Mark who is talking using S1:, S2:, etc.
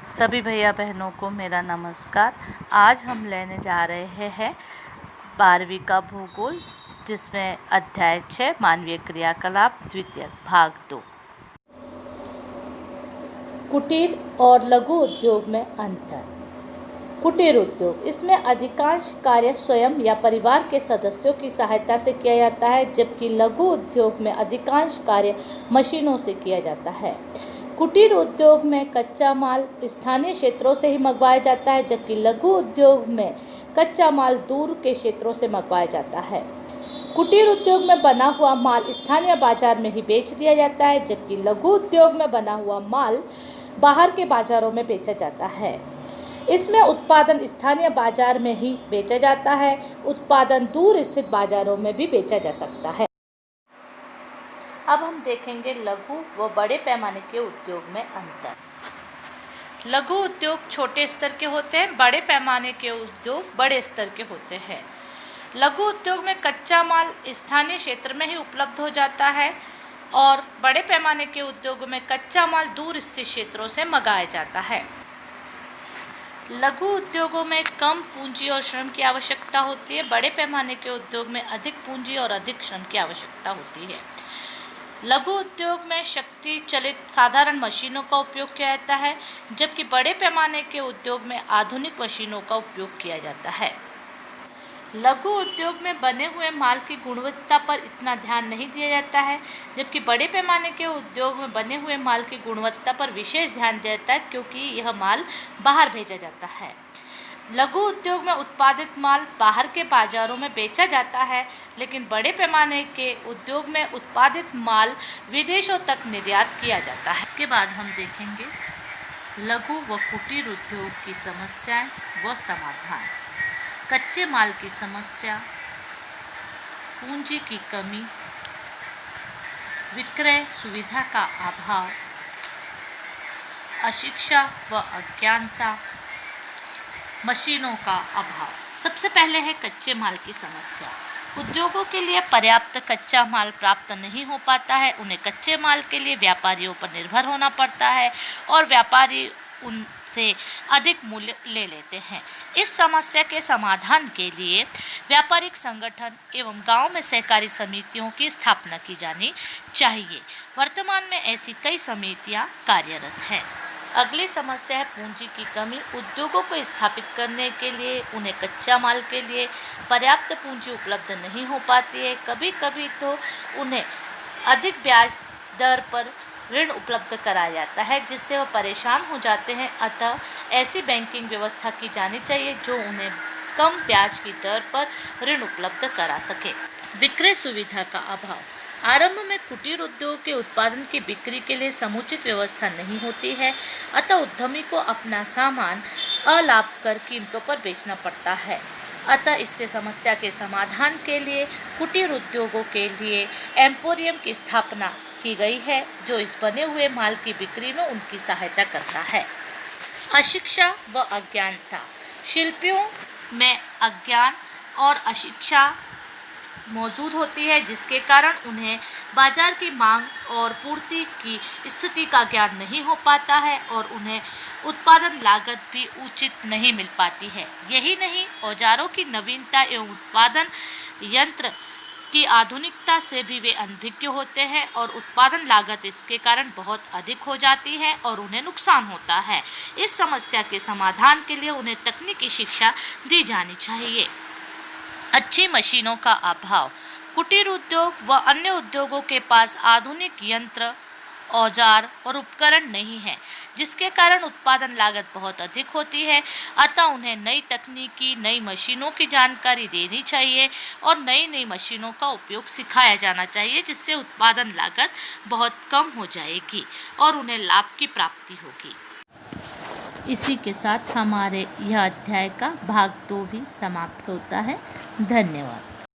S1: सभी भैया बहनों को मेरा नमस्कार। आज हम लेने जा रहे हैं 12वीं का भूगोल, जिसमें अध्याय 6 मानवीय क्रियाकलाप द्वितीय भाग 2। कुटीर और लघु उद्योग में अंतर। कुटीर उद्योग, इसमें अधिकांश कार्य स्वयं या परिवार के सदस्यों की सहायता से किया जाता है, जबकि लघु उद्योग में अधिकांश कार्य मशीनों से किया जाता है। कुटीर उद्योग में कच्चा माल स्थानीय क्षेत्रों से ही मंगवाया जाता है, जबकि लघु उद्योग में कच्चा माल दूर के क्षेत्रों से मंगवाया जाता है। कुटीर उद्योग में बना हुआ माल स्थानीय बाजार में ही बेच दिया जाता है, जबकि लघु उद्योग में बना हुआ माल बाहर के बाजारों में बेचा जाता है। इसमें उत्पादन स्थानीय बाजार में ही बेचा जाता है, उत्पादन दूर स्थित बाजारों में भी बेचा जा सकता है। अब हम देखेंगे लघु व बड़े पैमाने के उद्योग में अंतर। लघु उद्योग छोटे स्तर के होते हैं, बड़े पैमाने के उद्योग बड़े स्तर के होते हैं। लघु उद्योग में कच्चा माल स्थानीय क्षेत्र में ही उपलब्ध हो जाता है और बड़े पैमाने के उद्योगों में कच्चा माल दूर स्थित क्षेत्रों से मंगाया जाता है। लघु उद्योगों में कम पूंजी और श्रम की आवश्यकता होती है, बड़े पैमाने के उद्योग में अधिक पूंजी और अधिक श्रम की आवश्यकता होती है। लघु उद्योग में शक्ति चलित साधारण मशीनों का उपयोग किया जाता है, जबकि बड़े पैमाने के उद्योग में आधुनिक मशीनों का उपयोग किया जाता है। लघु उद्योग में बने हुए माल की गुणवत्ता पर इतना ध्यान नहीं दिया जाता है, जबकि बड़े पैमाने के उद्योग में बने हुए माल की गुणवत्ता पर विशेष ध्यान दिया जाता है, क्योंकि यह माल बाहर भेजा जाता है। लघु उद्योग में उत्पादित माल बाहर के बाजारों में बेचा जाता है, लेकिन बड़े पैमाने के उद्योग में उत्पादित माल विदेशों तक निर्यात किया जाता है। इसके बाद हम देखेंगे लघु व कुटीर उद्योग की समस्याएं व समाधान। कच्चे माल की समस्या, पूंजी की कमी, विक्रय सुविधा का अभाव, अशिक्षा व अज्ञानता, मशीनों का अभाव। सबसे पहले है कच्चे माल की समस्या। उद्योगों के लिए पर्याप्त कच्चा माल प्राप्त नहीं हो पाता है, उन्हें कच्चे माल के लिए व्यापारियों पर निर्भर होना पड़ता है और व्यापारी उनसे अधिक मूल्य ले लेते हैं। इस समस्या के समाधान के लिए व्यापारिक संगठन एवं गांव में सहकारी समितियों की स्थापना की जानी चाहिए। वर्तमान में ऐसी कई समितियां कार्यरत हैं। अगली समस्या है पूंजी की कमी। उद्योगों को स्थापित करने के लिए उन्हें कच्चा माल के लिए पर्याप्त पूंजी उपलब्ध नहीं हो पाती है। कभी कभी तो उन्हें अधिक ब्याज दर पर ऋण उपलब्ध कराया जाता है, जिससे वह परेशान हो जाते हैं। अतः ऐसी बैंकिंग व्यवस्था की जानी चाहिए जो उन्हें कम ब्याज की दर पर ऋण उपलब्ध करा सके। विक्रय सुविधा का अभाव। आरंभ में कुटीर उद्योग के उत्पादन की बिक्री के लिए समुचित व्यवस्था नहीं होती है, अतः उद्यमी को अपना सामान अलाभकर कीमतों पर बेचना पड़ता है। अतः इसके समस्या के समाधान के लिए कुटीर उद्योगों के लिए एम्पोरियम की स्थापना की गई है, जो इस बने हुए माल की बिक्री में उनकी सहायता करता है। अशिक्षा व अज्ञानता। शिल्पियों में अज्ञान और अशिक्षा मौजूद होती है, जिसके कारण उन्हें बाजार की मांग और पूर्ति की स्थिति का ज्ञान नहीं हो पाता है और उन्हें उत्पादन लागत भी उचित नहीं मिल पाती है। यही नहीं, औजारों की नवीनता एवं उत्पादन यंत्र की आधुनिकता से भी वे अनभिज्ञ होते हैं और उत्पादन लागत इसके कारण बहुत अधिक हो जाती है और उन्हें नुकसान होता है। इस समस्या के समाधान के लिए उन्हें तकनीकी शिक्षा दी जानी चाहिए। अच्छी मशीनों का अभाव। कुटीर उद्योग व अन्य उद्योगों के पास आधुनिक यंत्र, औजार और उपकरण नहीं है, जिसके कारण उत्पादन लागत बहुत अधिक होती है। अतः उन्हें नई तकनीकी, नई मशीनों की जानकारी देनी चाहिए और नई मशीनों का उपयोग सिखाया जाना चाहिए, जिससे उत्पादन लागत बहुत कम हो जाएगी और उन्हें लाभ की प्राप्ति होगी। इसी के साथ हमारे यह अध्याय का भाग 2 भी समाप्त होता है। धन्यवाद।